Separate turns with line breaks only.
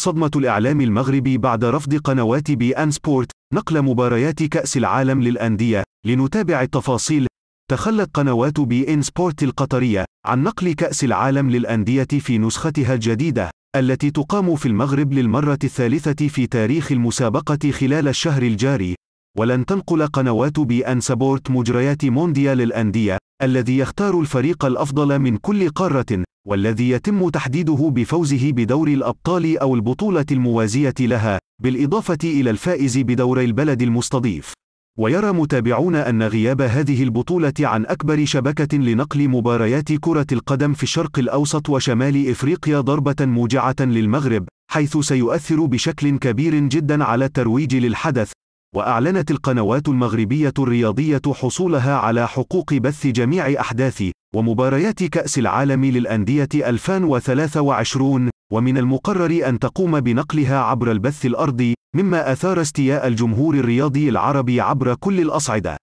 صدمة الإعلام المغربي بعد رفض قنوات بي إن سبورت نقل مباريات كأس العالم للأندية. لنتابع التفاصيل. تخلت قنوات بي إن سبورت القطرية عن نقل كأس العالم للأندية في نسختها الجديدة، التي تقام في المغرب للمرة الثالثة في تاريخ المسابقة خلال الشهر الجاري. ولن تنقل قنوات بي إن سبورت مجريات مونديال الأندية، الذي يختار الفريق الأفضل من كل قارة، والذي يتم تحديده بفوزه بدور الأبطال أو البطولة الموازية لها، بالإضافة إلى الفائز بدور البلد المستضيف. ويرى متابعون أن غياب هذه البطولة عن أكبر شبكة لنقل مباريات كرة القدم في الشرق الأوسط وشمال إفريقيا ضربة موجعة للمغرب، حيث سيؤثر بشكل كبير جدا على الترويج للحدث. وأعلنت القنوات المغربية الرياضية حصولها على حقوق بث جميع أحداث ومباريات كأس العالم للأندية 2023، ومن المقرر أن تقوم بنقلها عبر البث الأرضي، مما أثار استياء الجمهور الرياضي العربي عبر كل الأصعدة.